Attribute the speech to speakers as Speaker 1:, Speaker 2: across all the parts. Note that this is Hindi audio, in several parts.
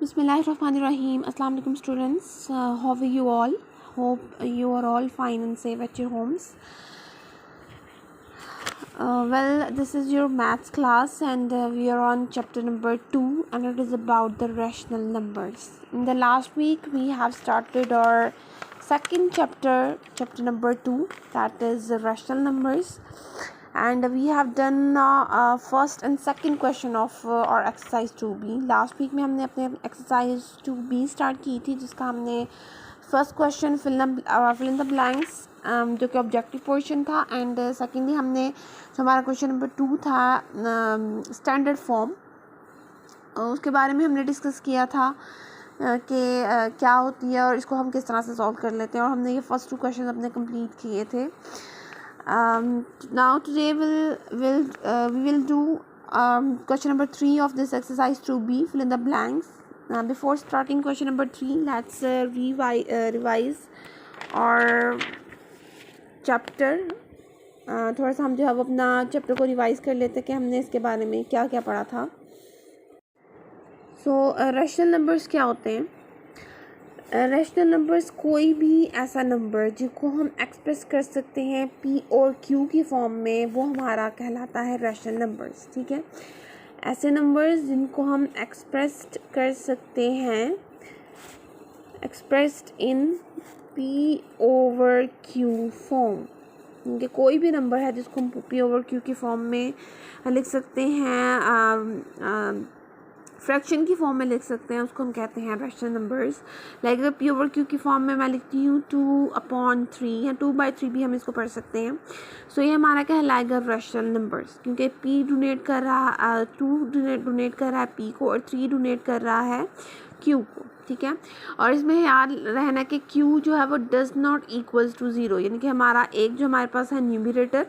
Speaker 1: Bismillahirrahmanirrahim. Assalamu alaikum students. How are you all? Hope you are all fine and safe at your homes. This is your maths class and we are on chapter number 2 and it is about the rational numbers. In the last week we have started our second chapter number 2, that is the rational numbers, and we have done first and second question of our exercise 2b. Last week में हमने अपने एक्सरसाइज 2b स्टार्ट की थी, जिसका हमने first question fill in the blanks जो कि ऑब्जेक्टिव पोर्शन था, एंड सेकेंडली हमने जो हमारा क्वेश्चन नंबर 2 था स्टैंडर्ड फॉर्म, उसके बारे में हमने डिस्कस किया था कि क्या होती है और इसको हम किस तरह से सॉल्व कर लेते हैं, और हमने ये फर्स्ट 2 क्वेश्चन अपने कंप्लीट किए थे. Now today we will do question number 3 of this exercise 2b, fill in the blanks. Before starting question number 3, let's revise our chapter. थोड़ा सा हम जो है वो अपना चैप्टर को रिवाइज कर लेते हैं कि हमने इसके बारे में क्या क्या पढ़ा था. रैशनल नंबर्स क्या होते हैं? रैशनल नंबर्स कोई भी ऐसा नंबर जिसको हम एक्सप्रेस कर सकते हैं p और q की फॉर्म में, वो हमारा कहलाता है रैशनल नंबर्स. ठीक है, ऐसे नंबर्स जिनको हम एक्सप्रेस्ड कर सकते हैं, expressed in p over q form. कि कोई भी नंबर है जिसको हम p ओवर q की फॉर्म में लिख सकते हैं, फ्रैक्शन की फॉर्म में लिख सकते हैं, उसको हम कहते हैं रैशनल नंबर्स. लाइक अगर p ओवर q की फॉर्म में मैं लिखती हूँ 2/3 या 2/3 भी हम इसको पढ़ सकते हैं. सो ये हमारा कहलाएगा रैशनल नंबर्स, क्योंकि p डोनेट कर रहा 2 डोनेट कर रहा है p को और 3 डोनेट कर रहा है q को. ठीक है, और इसमें याद रहना कि q जो है वो डज नॉट इक्वल्स टू 0, यानी कि हमारा एक जो हमारे पास है न्यूमरेटर,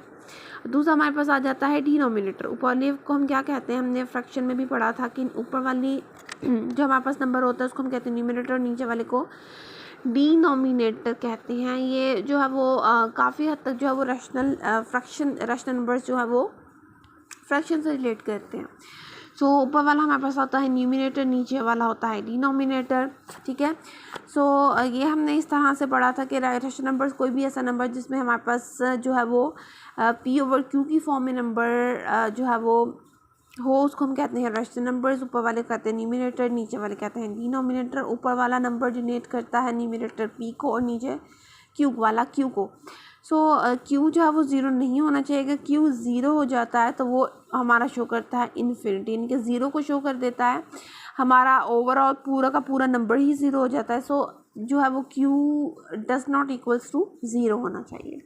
Speaker 1: दूसरा हमारे पास आ जाता है डिनोमिनेटर. ऊपर वाले को हम क्या कहते हैं, हमने फ्रैक्शन में भी पढ़ा था कि ऊपर वाली जो हमारे पास नंबर होता है उसको हम कहते हैं न्यूमरेटर, और नीचे वाले को डिनोमिनेटर कहते हैं. ये जो है वो काफ़ी हद तक जो है वो रैशनल नंबर्स जो है वो फ्रैक्शन से रिलेट करते हैं. सो ऊपर वाला हमारे पास होता है न्यूमरेटर, नीचे वाला होता है डिनोमिनेटर. ठीक है, सो ये हमने इस तरह से पढ़ा था कि रैशनल नंबर्स कोई भी ऐसा नंबर जिसमें हमारे पास जो है वो p ओवर q की फॉर्म में नंबर जो है वो हो, उसको हम कहते हैं रैशनल नंबर्स. ऊपर वाले कहते हैं न्यूमरेटर, नीचे वाले कहते हैं डिनोमिनेटर. ऊपर वाला नंबर डोनेट करता है न्यूमरेटर p को और नीचे q वाला q को. सो q जो है वो 0 नहीं होना चाहिए. अगर q 0 हो जाता है तो वो हमारा शो करता है इन्फिनिटी, यानी कि 0 को शो कर देता है. हमारा ओवरऑल पूरा का पूरा नंबर ही 0 हो जाता है. सो जो है वो q does not equals to 0 होना चाहिए.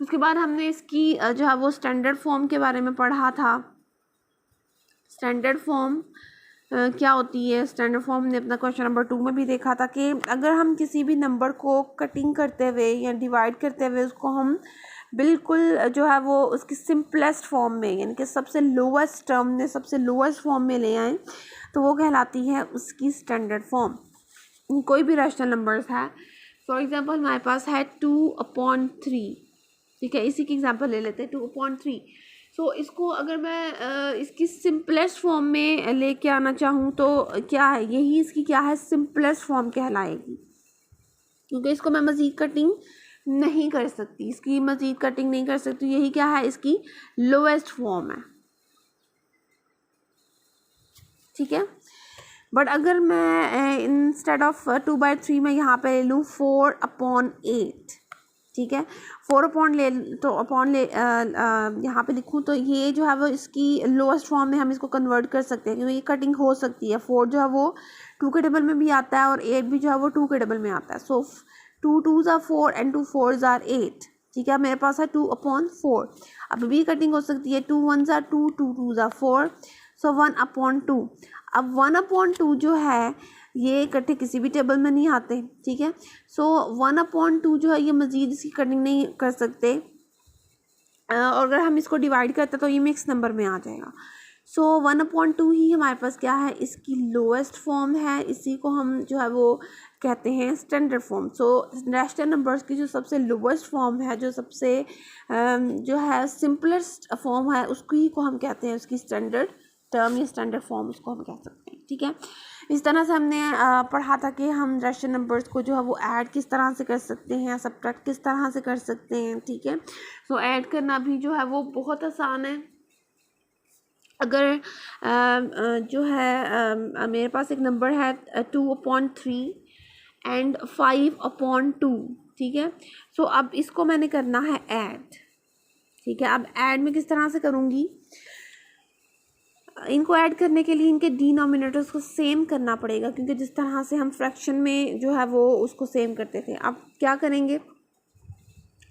Speaker 1: उसके बाद हमने इसकी जो है वो स्टैंडर्ड फॉर्म के बारे में पढ़ा था. स्टैंडर्ड फॉर्म क्या होती है? स्टैंडर्ड फॉर्म ने अपना क्वेश्चन नंबर 2 में भी देखा था कि अगर हम किसी भी नंबर को कटिंग करते हुए या डिवाइड करते हुए उसको हम बिल्कुल जो है वो उसकी सिंपलेस्ट फॉर्म में, यानी कि सबसे लोवेस्ट टर्म में सबसे लोवेस्ट फॉर्म में ले आएँ, तो वो कहलाती है उसकी स्टैंडर्ड फॉर्म. कोई भी रैशनल नंबर्स है, फॉर एग्जांपल हमारे पास है 2/3. ठीक है, इसी की एग्जांपल ले लेते हैं 2/3. सो इसको अगर मैं इसकी सिंपलेस्ट फॉर्म में लेके आना चाहूँ तो क्या है, यही इसकी क्या है, सिंपलेस्ट फॉर्म कहलाएगी, क्योंकि इसको मैं मज़ीद कटिंग नहीं कर सकती. इसकी मज़ीद कटिंग नहीं कर सकती, यही क्या है, इसकी लोएस्ट फॉर्म है. ठीक है, बट अगर मैं इंस्टेड ऑफ 2/3 में यहाँ पे ले लूँ 4/8. ठीक है, 4 यहाँ पे लिखूँ तो ये जो है वो इसकी लोएस्ट फॉर्म में हम इसको कन्वर्ट कर सकते हैं, क्योंकि ये कटिंग हो सकती है. 4 जो है वो 2 के टेबल में भी आता है और 8 भी जो है वो 2 के टेबल में आता है. सो 2 2s are 4 and 2 4s are 8. ठीक है, मेरे पास है 2/4. अब भी कटिंग हो सकती है. 2 1s are 2, 2 2s are 4, सो 1/2. अब 1/2 जो है ये इकट्ठे किसी भी टेबल में नहीं आते. ठीक है, सो 1/2 जो है ये मज़ीद इसकी कटिंग नहीं कर सकते, और अगर हम इसको डिवाइड करते तो ये मिक्स नंबर में आ जाएगा. सो 1/2 ही हमारे पास क्या है, इसकी लोएस्ट फॉर्म है. इसी को हम जो है वो कहते हैं स्टैंडर्ड फॉर्म. सो रैशनल नंबर्स की जो सबसे लोएस्ट फॉर्म है, जो सबसे जो है सिंपलेस्ट फॉर्म है, उसको ही को हम कहते हैं उसकी स्टैंडर्ड टर्म या स्टैंडर्ड फॉर्म उसको हम कह सकते हैं. ठीक है, इस तरह से हमने पढ़ा था कि हम रैशनल नंबर्स को जो है वो ऐड किस तरह से कर सकते हैं, सब्ट्रैक्ट किस तरह से कर सकते हैं, ठीक है। सो ऐड करना भी जो है वो बहुत आसान है। अगर जो है मेरे पास एक नंबर है 2/3 एंड 5/2, ठीक है। सो अब इसको मैंने करना है ऐड, ठीक है। अब ऐड में किस तरह से करूँगी, इनको ऐड करने के लिए इनके डिनोमिनेटर्स को सेम करना पड़ेगा, क्योंकि जिस तरह से हम फ्रैक्शन में जो है वो उसको सेम करते थे। अब क्या करेंगे,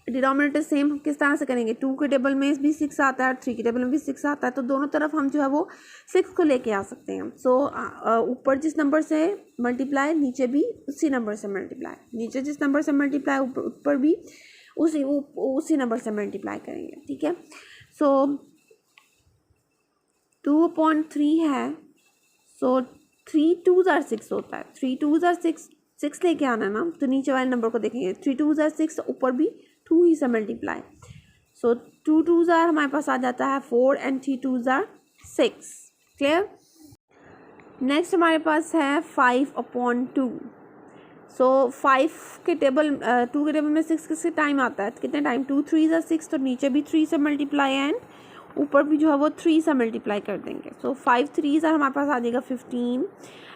Speaker 1: डिनोमिनेटर सेम किस तरह से करेंगे, 2 के टेबल में भी 6 आता है और 3 के टेबल में भी 6 आता है, तो दोनों तरफ हम जो है वो 6 को लेके आ सकते हैं। सो ऊपर जिस नंबर से मल्टीप्लाई, नीचे भी उसी नंबर से मल्टीप्लाई, नीचे जिस नंबर से मल्टीप्लाई ऊपर भी उसी नंबर से मल्टीप्लाई करेंगे, ठीक है। सो 2/3 है, सो 3 2s are 6 होता है, 3 2s are 6 लेके आना है ना, तो नीचे वाले नंबर को देखेंगे, 3 2s are 6, ऊपर भी 2 ही से मल्टीप्लाई। सो 2 2s are हमारे पास आ जाता है 4 and 3 2s are 6, clear. Next हमारे पास है 5/2। सो 5 के टेबल 2 के टेबल में 6 किसके टाइम आता है, कितने टाइम, 2 3s are 6, तो नीचे भी 3 से मल्टीप्लाई एंड ऊपर भी जो है वो 3 से मल्टीप्लाई कर देंगे। सो 5 3s are हमारे पास आ जाएगा 15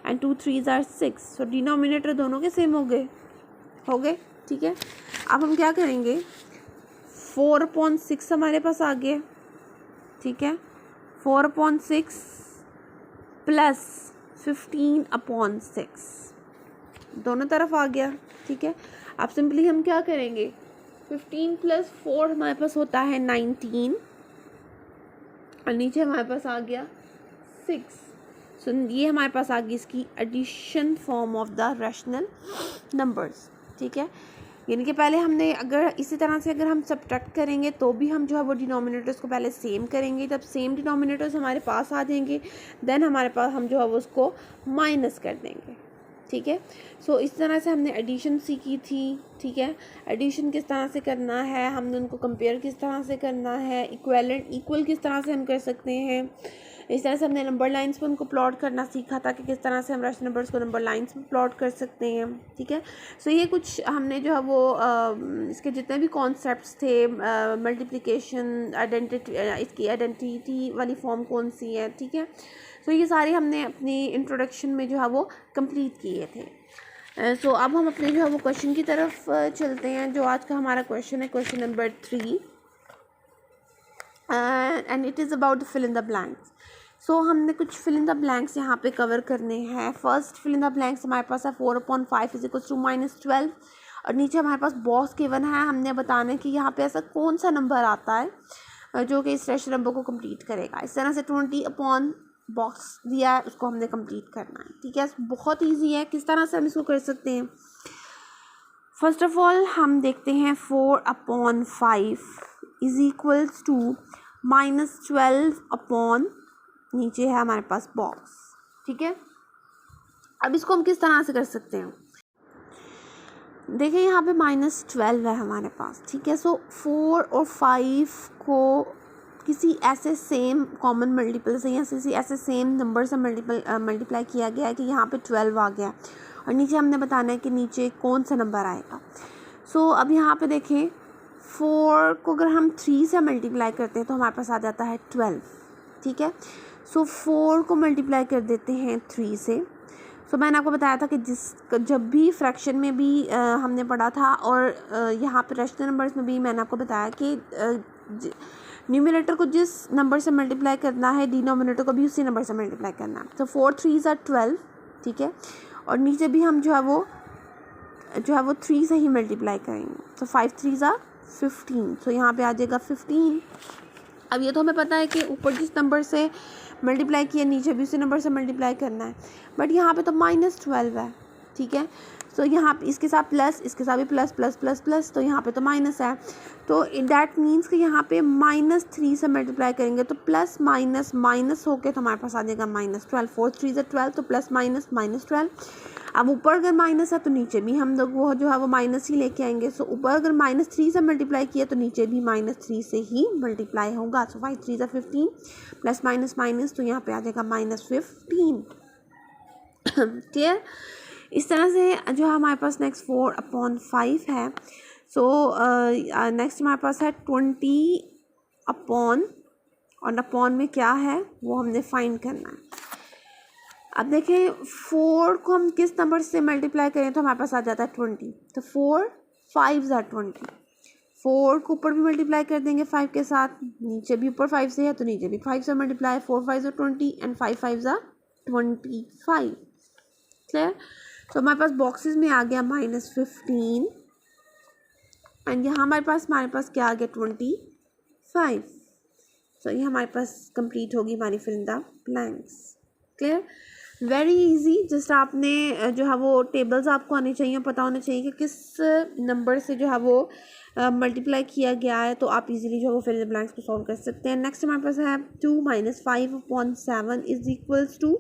Speaker 1: and 2 3s are 6। So denominator दोनों के सेम हो गए, ठीक है। अब हम क्या करेंगे, 4/6 हमारे पास आ गया, ठीक है। 4/6 प्लस 15/6 दोनों तरफ आ गया, ठीक है। अब सिंपली हम क्या करेंगे, 15 + 4 हमारे पास होता है 19 और नीचे हमारे पास आ गया 6। सो ये हमारे पास आ गई इसकी addition form of the rational numbers, ठीक है। यानी कि पहले हमने अगर इसी तरह से अगर हम सब्ट्रैक्ट करेंगे तो भी हम जो है वो डिनोमिनेटर्स को पहले सेम करेंगे, जब सेम डिनोमिनेटर्स हमारे पास आ जाएंगे देन हमारे पास हम जो है वो उसको माइनस कर देंगे, ठीक है। सो इस तरह से हमने एडिशन सीखी थी, ठीक है। एडिशन किस तरह से करना है, हमने उनको कंपेयर किस तरह से करना है, इक्वल किस तरह से हम कर सकते हैं। इस तरह से हमने नंबर लाइंस पर उनको प्लॉट करना सीखा था कि किस तरह से हम रैशनल नंबर्स को नंबर लाइंस में प्लॉट कर सकते हैं, ठीक है। सो ये कुछ हमने जो है वो इसके जितने भी कॉन्सेप्ट्स थे, मल्टीप्लिकेशन, आइडेंटिटी, इसकी आइडेंटिटी वाली फॉर्म कौन सी है, ठीक है। सो ये सारे हमने अपनी इंट्रोडक्शन में जो है वो कंप्लीट किए थे। सो अब हम अपने जो है वो क्वेश्चन की तरफ चलते हैं, जो आज का हमारा क्वेश्चन है, question number 3, and it is about fill in the blanks. So हमने कुछ फिल इन द ब्लैंक्स यहाँ पे कवर करने हैं। First fill in the blanks हमारे पास है 4/5 = -12 और नीचे हमारे पास बॉक्स गिवन है, हमने बताना है कि यहाँ पे ऐसा कौन सा नंबर आता है जो कि इस रैशनल नंबर को कंप्लीट करेगा। इस तरह से 20 बॉक्स दिया है, उसको हमने कंप्लीट करना है, ठीक है। बहुत ईजी है, किस तरह से हम इसको कर सकते हैं। फर्स्ट ऑफ ऑल हम देखते हैं 4/5 = -12 नीचे है हमारे पास बॉक्स, ठीक है। अब इसको हम किस तरह से कर सकते हैं, देखिए यहाँ पे -12 है हमारे पास, ठीक है। सो 4 और 5 को किसी ऐसे सेम कॉमन मल्टीपल से या किसी ऐसे सेम नंबर से मल्टीप्लाई किया गया है कि यहाँ पे 12 आ गया और नीचे हमने बताना है कि नीचे कौन सा नंबर आएगा। सो अब यहाँ पे देखें, 4 को अगर हम 3 से मल्टीप्लाई करते हैं तो हमारे पास आ जाता है 12, ठीक है। सो 4 को मल्टीप्लाई कर देते हैं 3 से। सो मैंने आपको बताया था कि जब भी फ्रैक्शन में भी हमने पढ़ा था और यहाँ पे रैशनल नंबर्स में भी मैंने आपको बताया कि न्यूमरेटर को जिस नंबर से मल्टीप्लाई करना है डिनोमिनेटर को भी उसी नंबर से मल्टीप्लाई करना है। तो 4 3s are 12, ठीक है। और नीचे भी हम जो है वो 3 से ही मल्टीप्लाई करेंगे, तो 5 3s are 15, तो यहाँ पे आ जाएगा 15। अब ये तो हमें पता है कि ऊपर जिस नंबर से मल्टीप्लाई किया नीचे भी उसी नंबर से मल्टीप्लाई करना है, बट यहाँ पे तो -12 है, ठीक है। सो यहाँ पे इसके साथ प्लस, इसके साथ भी प्लस प्लस प्लस प्लस, तो यहाँ पे तो माइनस है, तो दैट मीन्स कि यहाँ पे -3 से मल्टीप्लाई करेंगे तो प्लस माइनस माइनस होके तो हमारे पास आ जाएगा -12। 4 3s are 12, तो प्लस माइनस -12। अब ऊपर अगर माइनस है तो नीचे भी हम लोग वो जो है वो माइनस ही लेके आएंगे। सो ऊपर अगर -3 से मल्टीप्लाई किया तो नीचे भी -3 से ही मल्टीप्लाई होगा। सो 5 3s are 15 plus minus minus, तो यहाँ पे आ जाएगा -15। क्लियर। इस तरह से जो हमारे पास नेक्स्ट 4/5 है। सो नेक्स्ट हमारे पास है 20 अपॉन, और अपॉन में क्या है वो हमने फाइंड करना है। अब देखें 4 को हम किस नंबर से मल्टीप्लाई करें तो हमारे पास आ जाता है 20। तो 4 5 are 20। 4 को ऊपर भी मल्टीप्लाई कर देंगे 5 के साथ, नीचे भी ऊपर 5 से है तो नीचे भी 5 से multiply, 4 5 are 20 and 5 5 are 25। Clear. तो हमारे पास बॉक्सेस में आ गया -15 एंड यहाँ हमारे पास क्या आ गया 25। तो ये हमारे पास कंप्लीट होगी हमारी fill in the blanks. Clear, very easy. Just आपने जो है वो टेबल्स आपको आनी चाहिए, पता होना चाहिए कि किस नंबर से जो है वो मल्टीप्लाई किया गया है, तो आप इजीली जो है वो फिल इन द ब्लैंक्स को सॉल्व कर सकते हैं। नेक्स्ट हमारे पास है 2 - 5/7 इज इक्वल्स टू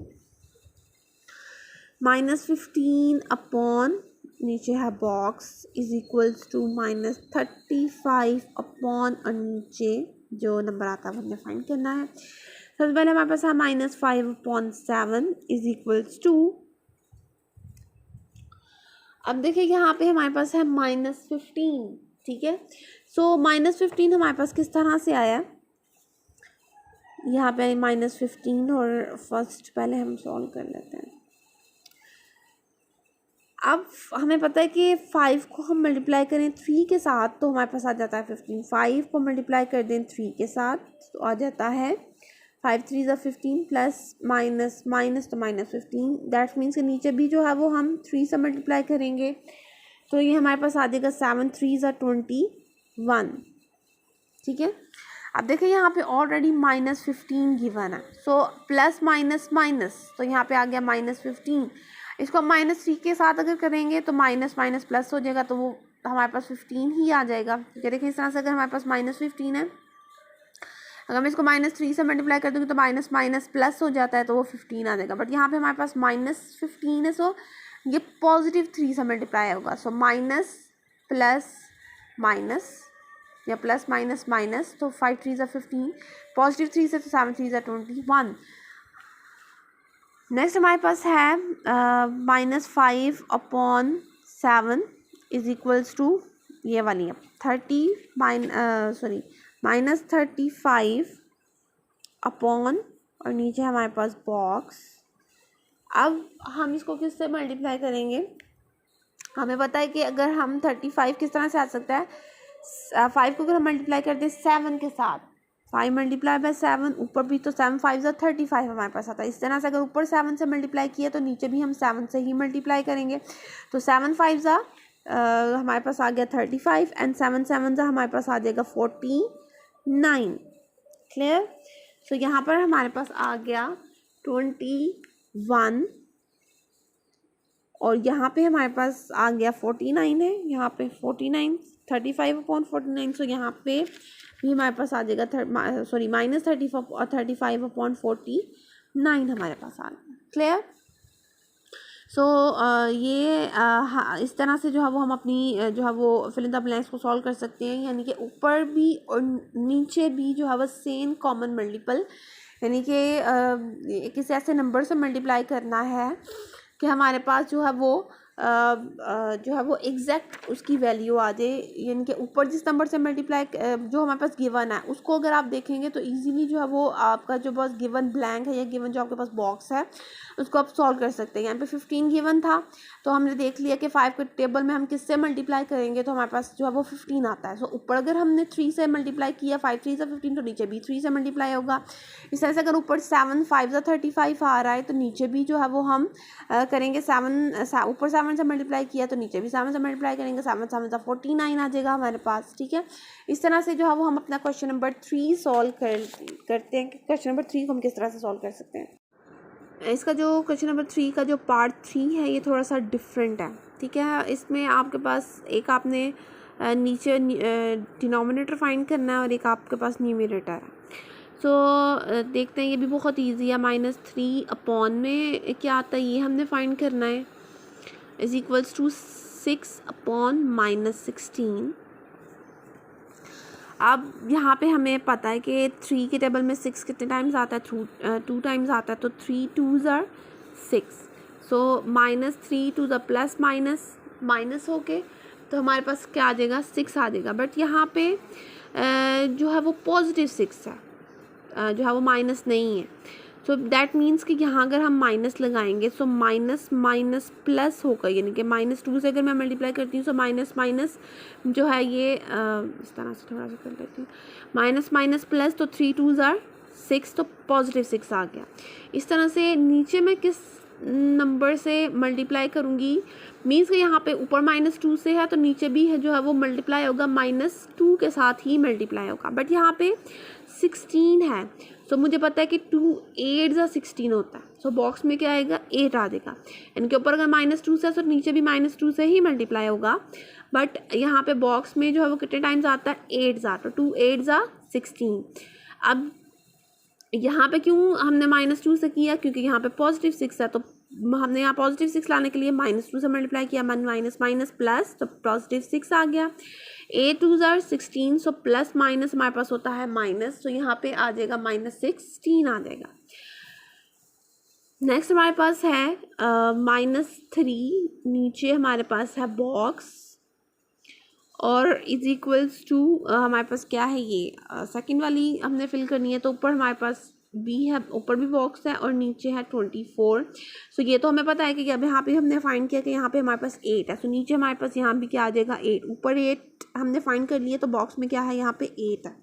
Speaker 1: -15 अपॉन, नीचे है box, is equals to -35 upon, और नीचे जो नंबर आता है वो हमने फाइंड करना है। सबसे पहले हमारे पास है -5/7 इज इक्वल्स टू, अब देखिए यहाँ पे हमारे पास है -15। ठीक है, सो -15 हमारे पास किस तरह से आया, यहाँ पे -15 और फर्स्ट पहले हम सॉल्व कर लेते हैं। अब हमें पता है कि 5 को हम मल्टीप्लाई करें 3 के साथ तो हमारे पास आ जाता है 15। 5 को मल्टीप्लाई कर दें 3 के साथ तो आ जाता है 5 3 are 15 प्लस माइनस माइनस तो -15। दैट मीन्स के नीचे भी जो है वो हम 3 से मल्टीप्लाई करेंगे तो ये हमारे पास आ जाएगा 7 3 are 21। ठीक है, अब देखिए यहाँ पे ऑलरेडी -15 गिवन है, सो प्लस माइनस माइनस तो यहाँ पे आ गया -15। इसको -3 के साथ अगर करेंगे तो माइनस माइनस प्लस हो जाएगा, तो वो हमारे पास 15 ही आ जाएगा। ठीक है, देखिए इस तरह से अगर हमारे पास -15 है, अगर मैं इसको -3 से मल्टीप्लाई कर दूँगी तो माइनस माइनस प्लस हो जाता है तो वो 15 आ जाएगा। बट यहाँ पे हमारे पास -15 है, सो ये +3 से मल्टीप्लाई होगा। सो माइनस प्लस माइनस या प्लस माइनस माइनस, तो 5 3 are 15, +3 से तो 7 3 are 21। नेक्स्ट हमारे पास है -5/7 इज इक्वल्स टू, ये वाली है -35 अपॉन, और नीचे हमारे पास बॉक्स। अब हम इसको किससे मल्टीप्लाई करेंगे, हमें पता है कि अगर हम 35 किस तरह से आ सकता है, 5 को अगर हम मल्टीप्लाई करते हैं 7 के साथ, 5 × 7, ऊपर भी तो 7 5 are 35 हमारे पास आता है। इस तरह से अगर ऊपर 7 से मल्टीप्लाई किया तो नीचे भी हम 7 से ही मल्टीप्लाई करेंगे, तो 7 5 हमारे पास आ गया 35 एंड 7 7 हमारे पास आ जाएगा 49। क्लियर, सो यहाँ पर हमारे पास आ गया 21 और यहाँ पे हमारे पास आ गया 49 है, यहाँ पे 49 35/49, सो यहाँ पे भी हमारे पास आ जाएगा -35/49 हमारे पास आ गया। क्लियर, सो ये इस तरह से जो है वो हम अपनी जो है वो फिल इन द ब्लैंक्स को सॉल्व कर सकते हैं, यानी कि ऊपर भी और नीचे भी जो है वो सेम कॉमन मल्टीपल, यानी कि किसी ऐसे नंबर से मल्टीप्लाई करना है कि हमारे पास जो है वो एग्जैक्ट उसकी वैल्यू आ जाए, यानी कि ऊपर जिस नंबर से मल्टीप्लाई जो हमारे पास गिवन है उसको अगर आप देखेंगे तो इजीली जो है वो आपका जो बस गिवन ब्लैंक है या गिवन जो आपके पास बॉक्स है उसको आप सॉल्व कर सकते हैं। यहाँ पे 15 गिवन था तो हमने देख लिया कि 5 के टेबल में हम किससे मल्टीप्लाई करेंगे तो हमारे पास जो है वो 15 आता है। सो ऊपर अगर हमने 3 से मल्टीप्लाई किया, 5 3 are 15, तो नीचे भी 3 से मल्टीप्लाई होगा। इस तरह से अगर ऊपर 7 5 are 35 आ रहा है तो नीचे भी जो है वो हम करेंगे ऊपर 7 से मल्टीप्लाई किया तो नीचे भी 7 से मल्टीप्लाई करेंगे, 7 7 49 आ जाएगा हमारे पास। ठीक है, इस तरह से जो है वो हम अपना क्वेश्चन नंबर 3 सॉल्व करते हैं कि क्वेश्चन नंबर 3 को हम किस तरह से सॉल्व कर सकते हैं। इसका जो क्वेश्चन नंबर 3 का जो पार्ट 3 है ये थोड़ा सा डिफरेंट है। ठीक है, इसमें आपके पास एक आपने नीचे डिनोमिनेटर फाइंड करना है और एक आपके पास न्यूमरेटर है। सो देखते हैं, ये भी बहुत इजी है। -3 अपॉन में क्या आता है ये हमने फाइंड करना है, इज इक्वल्स टू 6 अपॉन -16। अब यहाँ पे हमें पता है कि 3 के टेबल में 6 कितने टाइम्स आता है, 2 टाइम्स आता है, तो 3 2s are 6। So -3 to the plus minus minus हो के तो हमारे पास क्या आ जाएगा 6 आ जाएगा। बट यहाँ पे जो है वो पॉजिटिव 6 है, जो है वो माइनस नहीं है। सो दैट मीन्स कि यहाँ अगर हम माइनस लगाएंगे सो माइनस माइनस प्लस होगा, यानी कि -2 से अगर मैं मल्टीप्लाई करती हूँ तो माइनस माइनस जो है ये इस तरह से थोड़ा सा कर लेती हूँ, माइनस माइनस प्लस, तो 3 2 ज़ार 6, तो पॉजिटिव 6 आ गया। इस तरह से नीचे मैं किस नंबर से मल्टीप्लाई करूँगी, मीन्स कि यहाँ पे ऊपर -2 से है तो नीचे भी है जो है वो मल्टीप्लाई होगा -2 के साथ ही मल्टीप्लाई होगा। बट यहाँ पे 16 है, सो मुझे पता है कि 2 8 ज़ा 16 होता है। सो बॉक्स में क्या आएगा 8 आ जाएगा। इनके ऊपर अगर -2 से है तो नीचे भी -2 से ही मल्टीप्लाई होगा। बट यहाँ पे बॉक्स में जो है वो कितने टाइम्स आता है 8 ज़ा, तो 2 8 ज़ा 16। अब यहाँ पे क्यों हमने -2 से किया, क्योंकि यहाँ पे पॉजिटिव 6 है, तो हमने यहाँ पॉजिटिव 6 लाने के लिए -2 से मल्टीप्लाई किया, माइनस माइनस प्लस, तो पॉजिटिव 6 आ गया। 8 2 ज़ार 16, सो प्लस माइनस हमारे पास होता है माइनस, तो यहाँ पे आ जाएगा -16 आ जाएगा। नेक्स्ट हमारे पास है -3, नीचे हमारे पास है बॉक्स और इज इक्वल्स टू हमारे पास क्या है, ये सेकंड वाली हमने फिल करनी है। तो ऊपर हमारे पास बी है, ऊपर भी बॉक्स है और नीचे है 24। सो ये तो हमें पता है कि अब यहाँ पे हमने फाइंड किया कि यहाँ पे हमारे पास 8 है, सो नीचे हमारे पास यहाँ भी क्या आ जाएगा 8, ऊपर 8 हमने फाइंड कर लिए, तो बॉक्स में क्या है यहाँ पे 8 है।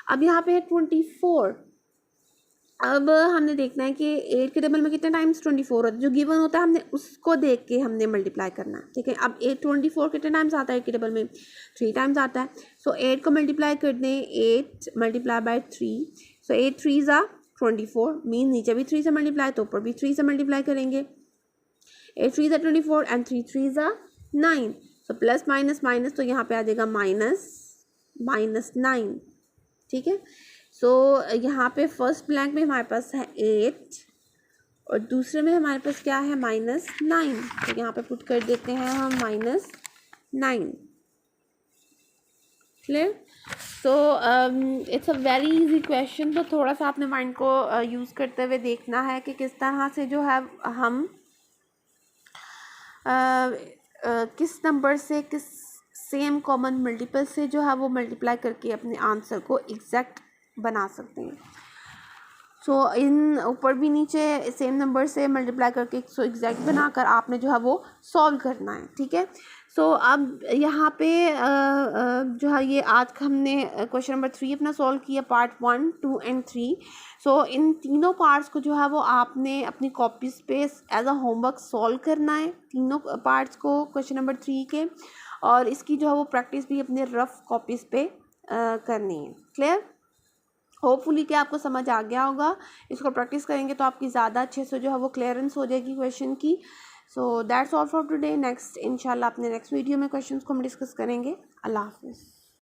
Speaker 1: अब यहाँ पे है 24। अब हमने देखना है कि 8 के टेबल में कितने टाइम्स 24 होता है, जो गिवन होता है हमने उसको देख के हमने मल्टीप्लाई करना है, ठीक है। अब 8 24 कितने टाइम्स आता है 8 के टेबल में 3 टाइम्स आता है। सो 8 को मल्टीप्लाई कर दें, 8 मल्टीप्लाई बाय 3, सो 8 3 ज़ा 24, मीन नीचे भी 3 से मल्टीप्लाई तो ऊपर भी 3 से मल्टीप्लाई करेंगे। 8 3 ज़ा 24 एंड 3 3 ज़ा 9, सो प्लस माइनस माइनस, तो यहाँ पे आ जाएगा -9, ठीक है। सो यहाँ पे फर्स्ट ब्लैंक में हमारे पास है 8 और दूसरे में हमारे पास क्या है -9, तो यहाँ पे पुट कर देते हैं हम -9। Clear. So it's a very easy question, तो थोड़ा सा आपने माइंड को यूज़ करते हुए देखना है कि किस तरह से जो है हम किस नंबर से किस सेम कॉमन मल्टीपल से जो है वो मल्टीप्लाई करके अपने आंसर को एग्जैक्ट बना सकते हैं। सो इन ऊपर भी नीचे सेम नंबर से मल्टीप्लाई करके सो एग्जैक्ट बनाकर आपने जो है वो सॉल्व करना है, ठीक है। सो अब यहाँ पे जो है ये आज का हमने क्वेश्चन नंबर 3 अपना सॉल्व किया, पार्ट 1 2 एंड 3। सो इन तीनों पार्ट्स को जो है वो आपने अपनी कॉपीज पे एज अ होमवर्क सॉल्व करना है, तीनों पार्ट्स को क्वेश्चन नंबर 3 के, और इसकी जो है वो प्रैक्टिस भी अपने रफ कॉपीज़ पे करनी है। क्लियर। होपफुली कि आपको समझ आ गया होगा। इसको प्रैक्टिस करेंगे तो आपकी ज़्यादा अच्छे से जो है वो क्लियरेंस हो जाएगी क्वेश्चन की। So that's all for today. Next इंशाल्लाह अपने नेक्स्ट वीडियो में क्वेश्चंस को हम डिस्कस करेंगे। अल्लाह हाफिज़।